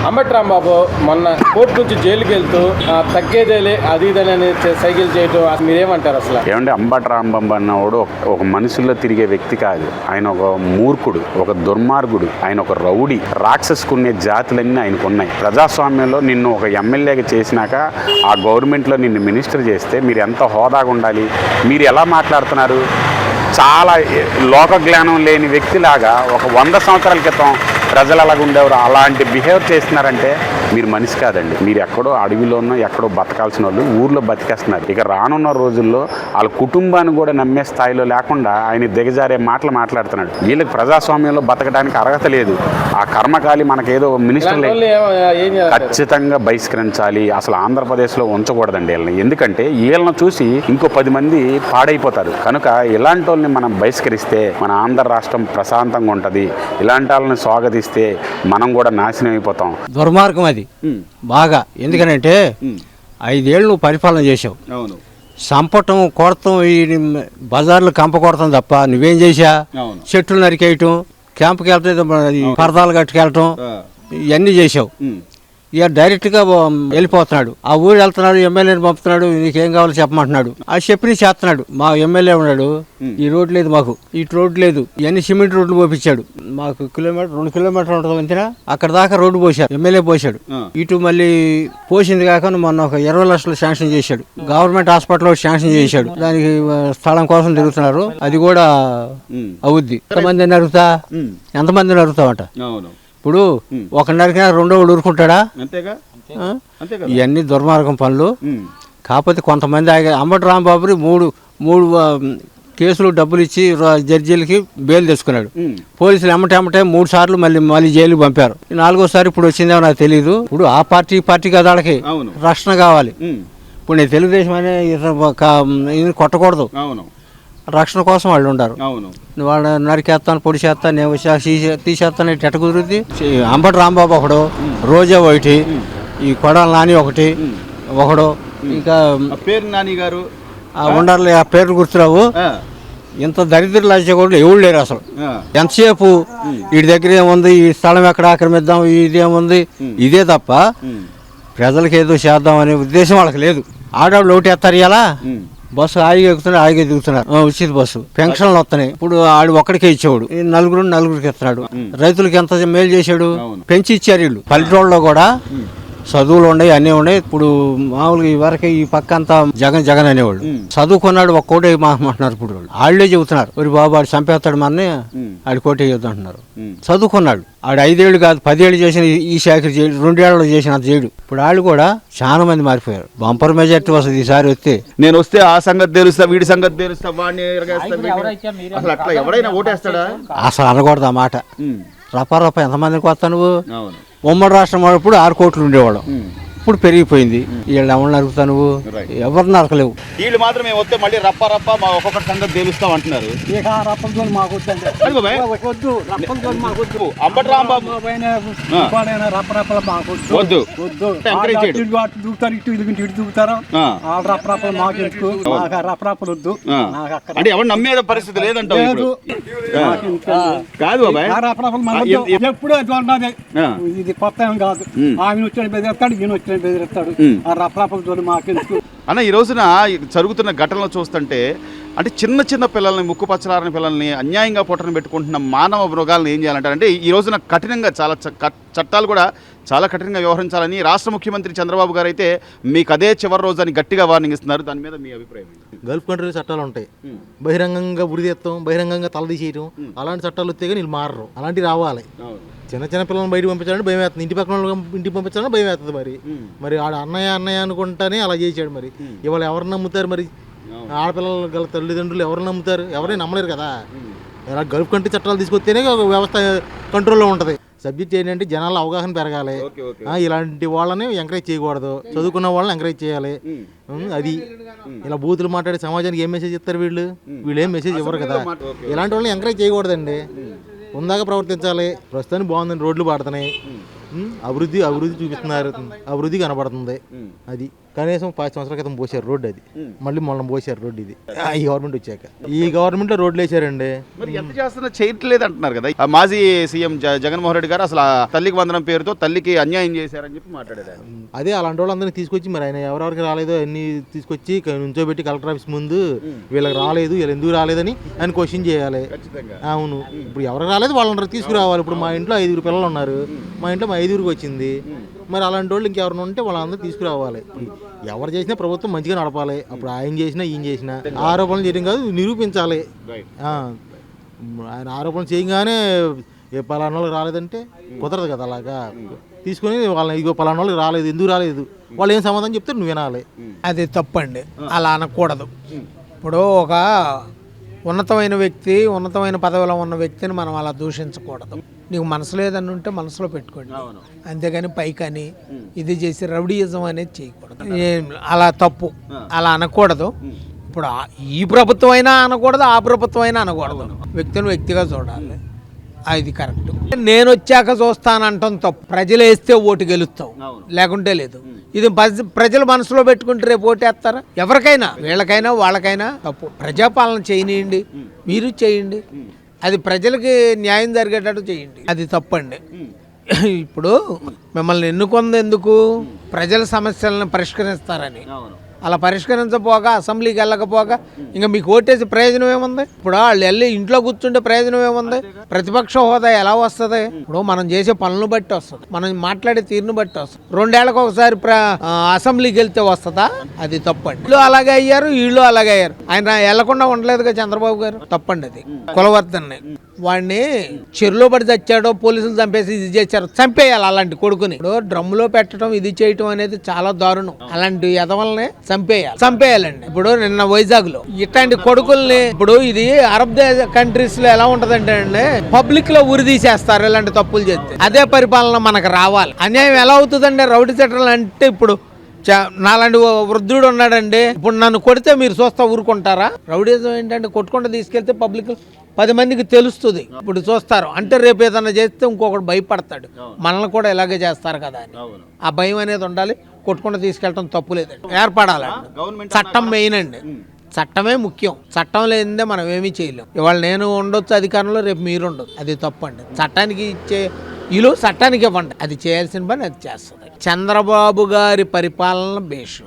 అంబటి రాంబాబు మొన్న కోర్టు నుంచి జైలుకి వెళ్తూ తగ్గేదేలే అది ఇదని సైకిల్ చేయటం మీరేమంటారు అసలు? ఏమంటే అంబటి రాంబాబు అన్నవాడు ఒక మనుషుల్లో తిరిగే వ్యక్తి కాదు. ఆయన ఒక మూర్ఖుడు, ఒక దుర్మార్గుడు, ఆయన ఒక రౌడీ. రాక్షసుకునే జాతులన్నీ ఆయనకు ఉన్నాయి. ప్రజాస్వామ్యంలో నిన్ను ఒక ఎమ్మెల్యేగా చేసినాక ఆ గవర్నమెంట్లో నిన్ను మినిస్టర్ చేస్తే మీరు ఎంత హోదాగా ఉండాలి? మీరు ఎలా మాట్లాడుతున్నారు? చాలా లోక జ్ఞానం లేని వ్యక్తిలాగా ఒక 100 సంవత్సరాల క్రితం ప్రజలు అలాగ ఉండేవారు అలాంటి బిహేవ్ చేస్తున్నారంటే మీరు మనిషి కాదండి. మీరు ఎక్కడో అడవిలోనో ఎక్కడో బతకాల్సిన వాళ్ళు ఊర్లో బతికేస్తున్నారు. ఇక రానున్న రోజుల్లో వాళ్ళ కుటుంబాన్ని కూడా నమ్మే స్థాయిలో లేకుండా ఆయన దిగజారే మాటలు మాట్లాడుతున్నాడు. వీళ్ళకి ప్రజాస్వామ్యంలో బతకడానికి అర్హత లేదు. ఆ కర్మకాలి మనకేదో మినిస్టర్ ఖచ్చితంగా బహిష్కరించాలి. అసలు ఆంధ్రప్రదేశ్లో ఉంచకూడదండి వీళ్ళని. ఎందుకంటే వీళ్ళని చూసి ఇంకో 10 మంది పాడైపోతారు. కనుక ఇలాంటి వాళ్ళని మనం బహిష్కరిస్తే మన ఆంధ్ర రాష్ట్రం ప్రశాంతంగా ఉంటుంది. ఇలాంటి వాళ్ళని స్వాగతిస్తే మనం కూడా నాశనం అయిపోతాం. దుర్మార్గం అది బాగా. ఎందుకనంటే 5 ఏళ్ళు నువ్వు పరిపాలన చేసావు. సంపటం కొడతాం, ఈ బజార్లు కంప కొడతాం తప్ప నువ్వేం చేసా? చెట్లు నరికేయటం, క్యాంపుకి వెళ్తే పరదాలు కట్టుకెళ్ళటం, ఇవన్నీ చేసావు. ఇక డైరెక్ట్గా వెళ్ళిపోతున్నాడు. ఆ ఊరు వెళ్తున్నాడు, ఎమ్మెల్యేని పంపుతున్నాడు, నీకేం కావాలో చెప్పమంటున్నాడు. ఆ చెప్పిన చేస్తున్నాడు. మా ఎమ్మెల్యే ఉన్నాడు, ఈ రోడ్ లేదు మాకు, ఈ రోడ్ లేదు, ఇవన్నీ సిమెంట్ రోడ్లు పోపించాడు. మాకు 2 కిలోమీటర్లు ఉంటుంది అంతేనా, అక్కడ దాకా రోడ్డు పోసాడు, ఎమ్మెల్యే పోసాడు. ఇటు మళ్ళీ పోసింది కాక మొన్న ఒక 20 లక్షలు శాంక్షన్ చేశాడు. గవర్నమెంట్ హాస్పిటల్ శాంక్షన్ చేశాడు. దానికి స్థలం కోసం తిరుగుతున్నారు. అది కూడా అవుద్ది. ఎంతమందిని అడుగుతావంట? ఇప్పుడు ఒకరినరికైనా రెండో ఊరుకుంటాడా? ఇవన్నీ దుర్మార్గం పనులు. కాకపోతే కొంతమంది అంబటి రాంబాబుని మూడు కేసులు డబ్బులు ఇచ్చి జడ్జీలకి బెయిల్ తెచ్చుకున్నాడు. పోలీసులు ఎమ్మటే 3 సార్లు మళ్ళీ జైలుకి పంపారు. 4వ సారి ఇప్పుడు వచ్చిందేమో నాకు తెలియదు. ఇప్పుడు ఆ పార్టీ కదా వాళ్ళకి రక్షణ కావాలి. ఇప్పుడు నేను తెలుగుదేశం అనే ఇది కొట్టకూడదు. రక్షణ కోసం వాళ్ళు ఉండరు. వాళ్ళు నరికేస్తాను, పొడి చేస్తాను, నేను తీసేస్తాను, ఎట్ట కుదురుద్ది? అంబటి రాంబాబు ఒకడు, రోజా ఒకటి, ఈ కొడాల నాని ఒకడు, ఇంకా పేరు నాని గారు ఉండాలి. ఆ పేర్లు గుర్తురావు. ఇంత దరిద్రులు వచ్చే కూడా ఎవరు లేరు అసలు. ఎంతసేపు వీడి దగ్గర ఏముంది, ఈ స్థలం ఎక్కడ ఆక్రమిద్దాం, ఇదేముంది, ఇదే తప్ప ప్రజలకు ఏదో చేద్దాం అనే ఉద్దేశం వాళ్ళకి లేదు. ఆడవాళ్ళు ఒకటి ఎత్తారు ఇలా బస్సు ఆగిగా ఎక్కుతున్నారు, ఆగిగా దిగుతున్నారు. ఉచిత బస్సు, పెన్షన్లు వస్తున్నాయి. ఇప్పుడు ఆడు ఒక్కడికే ఇచ్చేవాడు, నలుగురికి ఇస్తున్నాడు. రైతులకి ఎంత మేలు చేశాడు, పెంచి ఇచ్చారు. వీళ్ళు పల్లెటూళ్ళలో కూడా చదువులు ఉన్నాయి, అన్నీ ఉన్నాయి. ఇప్పుడు మామూలుగా ఈ వరకు ఈ పక్క అంతా జగన్ అనేవాళ్ళు. చదువుకున్నాడు ఒక్కోటే మాట్లాడుతున్నారు. ఇప్పుడు వాళ్ళే చెబుతున్నారు, ఒరి బాబు ఆడు చంపేస్తాడు మనని, ఆడి కోటే చేద్దాం అంటున్నారు. చదువుకున్నాడు ఆడు 5 ఏళ్ళు కాదు 10 ఏళ్ళు చేసిన ఈ శాఖ 2 ఏళ్ళు చేసిన చేయడు. ఇప్పుడు వాళ్ళు కూడా చాలా మంది మారిపోయారు. బంపర్ మెజార్టీ వస్తుంది ఈసారి వస్తే. నేను వస్తే ఆ సంగతి తెలుస్తా, వీడి సంగతి తెలుస్తా, వాడిని అట్లా ఎవరైనా ఓటేస్తాడా? అసలు అనకూడదు ఆ మాట. రపా ఎంతమందికి వస్తా నువ్వు? ఉమ్మడి రాష్ట్రం వాడప్పుడు 6 కోట్లు ఉండేవాడు, ఇప్పుడు పెరిగిపోయింది. వీళ్ళు ఎవరు నరుకుతా నువ్వు? ఎవరు నరకలేవు. వీళ్ళు మాత్రం మేము వస్తే మళ్ళీ రప్ప మా ఒక్కొక్కటి సంగతి తెలుస్తాం అంటున్నారు. అంబటి రాంబాబు వద్దు, అంటే ఎవరు నమ్మే పరిస్థితి లేదంటావు కాదు బాబాయ్. ఎప్పుడు ఇది కొత్త ఏం కాదు. ఆమె వచ్చాడు బెదిరిస్తాడు, ఈయన వచ్చాడు బెదిరిస్తాడు. ఆ రఫరాఫల మాకెందుకు అన్న? ఈ రోజున జరుగుతున్న ఘటనలు చూస్తుంటే అంటే చిన్న పిల్లల్ని, ముక్కుపచ్చలారని పిల్లల్ని అన్యాయంగా పొట్టను పెట్టుకుంటున్న మానవ మృగాలను ఏం చేయాలంటారు? అంటే ఈ రోజున కఠినంగా చాలా చట్టాలు కూడా చాలా కఠినంగా వ్యవహరించాలని రాష్ట్ర ముఖ్యమంత్రి చంద్రబాబు గారు అయితే మీకు అదే చివరి రోజు అని గట్టిగా వార్నింగ్ ఇస్తున్నారు. దాని మీద మీ అభిప్రాయం? గల్ఫ్ కంట్రీలో చట్టాలు ఉంటాయి, బహిరంగంగా ఉరిదెత్తాం, బహిరంగంగా తలదీసేయటం, అలాంటి చట్టాలు వస్తే కానీ వీళ్ళు మారరు. అలాంటివి రావాలి. చిన్న పిల్లల్ని బయటకు పంపించాలంటే భయం వేస్తుంది, ఇంటి పక్కన ఇంటికి పంపించాలంటే భయం వేస్తుంది. మరి ఆడ అన్నయ్య అనుకుంటానే అలా చేసాడు. మరి ఇవాళ ఎవరు నమ్ముతారు? మరి ఆడపిల్లలు గల తల్లిదండ్రులు ఎవరు నమ్ముతారు? ఎవరైనా నమ్మలేరు కదా. ఇలా గల్ఫ్ కంట్రీ చట్టాలు తీసుకొస్తేనే ఒక వ్యవస్థ కంట్రోల్లో ఉంటుంది. సబ్జెక్ట్ ఏంటంటే జనాల అవగాహన పెరగాలి. ఇలాంటి వాళ్ళని ఎంకరేజ్ చేయకూడదు, చదువుకున్న వాళ్ళని ఎంకరేజ్ చేయాలి. అది ఇలా బూతులు మాట్లాడే సమాజానికి ఏం మెసేజ్ ఇస్తారు వీళ్ళు ఏం మెసేజ్ ఇవ్వరు కదా. ఇలాంటి వాళ్ళని ఎంకరేజ్ చేయకూడదండి, ఉందాగా ప్రవర్తించాలి. ప్రస్తుతానికి బాగుందండి, రోడ్లు పడుతున్నాయి, అభివృద్ధి చూపిస్తున్నారు, అభివృద్ధి కనబడుతుంది. అది కనీసం 5 సంవత్సరాల క్రితం పోసారు రోడ్డు అది, మళ్ళీ మొన్న పోసారు రోడ్డు ఇది ఈ గవర్నమెంట్ వచ్చాక. ఈ గవర్నమెంట్లో రోడ్లు వేసారండి. మరి ఎంత చేస్తున్నా చేయట్లేదు అంటున్నారు కదా. ఆ మాజీ సీఎం జగన్మోహన్ రెడ్డి గారు అసలు ఆ తల్లికి వందనం పేరుతో తల్లికి అన్యాయం చేశారని చెప్పి మాట్లాడారు. అదే అలాంటి వాళ్ళందరినీ తీసుకొచ్చి మరి ఆయన ఎవరెవరికి రాలేదో అన్ని తీసుకొచ్చి నుంచోబెట్టి కలెక్టర్ ఆఫీస్ ముందు వీళ్ళకి రాలేదు, వీళ్ళు ఎందుకు రాలేదని ఆయన క్వశ్చన్ చేయాలి. అవును, ఇప్పుడు ఎవరికి రాలేదు వాళ్ళందరూ తీసుకురావాలి. ఇప్పుడు మా ఇంట్లో 5 పిల్లలు ఉన్నారు, మా ఇంట్లో మా 5 వచ్చింది. మరి అలాంటి వాళ్ళు ఇంకెవరైనా ఉంటే వాళ్ళందరూ తీసుకురావాలి. ఎవరు చేసినా ప్రభుత్వం మంచిగా నడపాలి. అప్పుడు ఆయన చేసినా ఈయన చేసినా ఆరోపణలు చేయడం కాదు, నిరూపించాలి. ఆయన ఆరోపణలు చేయగానే పలానా వాళ్ళకి రాలేదంటే కుదరదు కదా. అలాగా తీసుకొని వాళ్ళని ఇగో పలానా వాళ్ళకి రాలేదు, ఎందుకు రాలేదు, వాళ్ళు ఏం సమాధానం చెప్తే నువ్వు వినాలి. అది తప్పండి, అలా అనకూడదు. ఇప్పుడు ఒక ఉన్నతమైన వ్యక్తి, ఉన్నతమైన పదవిలో ఉన్న వ్యక్తిని మనం అలా దూషించకూడదు. నీకు మనసు లేదని ఉంటే మనసులో పెట్టుకోండి, అంతేగాని పైకని ఇది చేసి రౌడీయిజం అనేది చేయకూడదు. అలా తప్పు, అలా అనకూడదు. ఇప్పుడు ఈ ప్రభుత్వం అయినా అనకూడదు, ఆ ప్రభుత్వం అయినా అనకూడదు. వ్యక్తిని వ్యక్తిగా చూడాలి, అది కరెక్ట్. నేను వచ్చాక చూస్తానంటాం తప్పు. ప్రజలు వేస్తే ఓటు గెలుస్తావు, లేకుంటే లేదు. ఇది ప్రజలు మనసులో పెట్టుకుంటే రేపు ఓటేస్తారా? ఎవరికైనా, వీళ్ళకైనా వాళ్ళకైనా తప్పు. ప్రజాపాలన చేయనియండి, మీరు చేయండి, అది ప్రజలకి న్యాయం జరిగేటట్టు చేయండి, అది తప్పండి. ఇప్పుడు మిమ్మల్ని ఎన్నుకుంది ఎందుకు? ప్రజల సమస్యలను పరిష్కరిస్తారని. అలా పరిష్కరించపోగా, అసెంబ్లీకి వెళ్ళకపోగా ఇంకా మీకు ఓటేసి ప్రయోజనం ఏముంది? ఇప్పుడు వాళ్ళు వెళ్ళి ఇంట్లో కూర్చుంటే ప్రయోజనం ఏముంది? ప్రతిపక్ష హోదా ఎలా వస్తుంది? ఇప్పుడు మనం చేసే పనులను బట్టి వస్తుంది, మనం మాట్లాడే తీరును బట్టి వస్తుంది. 2 ఏళ్ళకి ఒకసారి అసెంబ్లీకి వెళ్తే వస్తుందా? అది తప్పండి. వీళ్ళు అలాగే అయ్యారు, వీళ్ళు అలాగే అయ్యారు. ఆయన వెళ్లకుండా ఉండలేదుగా చంద్రబాబు గారు, తప్పండి అది. కులవర్తన్ని వాడిని చెరులో పడి చచ్చాడో, పోలీసులు చంపేసి ఇది చేశారు, చంపేయాలి అలాంటి కొడుకుని. ఇప్పుడు డ్రమ్ములో పెట్టడం, ఇది చేయటం అనేది చాలా దారుణం. అలాంటి ఎదవల్ని చంపేయాలండి. ఇప్పుడు నిన్న వైజాగ్ లో ఇట్లాంటి కొడుకుల్ని, ఇప్పుడు ఇది అరబ్ కంట్రీస్ లో ఎలా ఉంటదంటే అండి, పబ్లిక్ లో ఉరి తీసేస్తారు ఇలాంటి తప్పులు చేస్తే. అదే పరిపాలన మనకు రావాలి. అన్యాయం ఎలా అవుతుందండి? రౌడీ సెటర్లు అంటే ఇప్పుడు నాలాంటి వృద్ధుడు ఉన్నాడండి, ఇప్పుడు నన్ను కొడితే మీరు చూస్తా ఊరుకుంటారా? రౌడీజం ఏంటంటే కొట్టుకుంటూ తీసుకెళ్తే పబ్లిక్ 10 మందికి తెలుస్తుంది, ఇప్పుడు చూస్తారు. అంటే రేపు ఏదన్నా చేస్తే ఇంకొకటి భయపడతాడు, మనల్ని కూడా ఇలాగే చేస్తారు కదా అని. ఆ భయం అనేది ఉండాలి. కొట్టుకుంటూ తీసుకెళ్ళటం తప్పు లేదండి, ఏర్పడాలండి. చట్టం మెయిన్ అండి, చట్టమే ముఖ్యం. చట్టం లేనిదే మనం ఏమీ చేయలేం. ఇవాళ నేను ఉండొచ్చు అధికారంలో, రేపు మీరు ఉండొచ్చు, అది తప్పండి. చట్టానికి ఇచ్చే చట్టానికి ఇవ్వండి, అది చేయాల్సిన పని అది చేస్తుంది. చంద్రబాబు గారి పరిపాలన బేషు,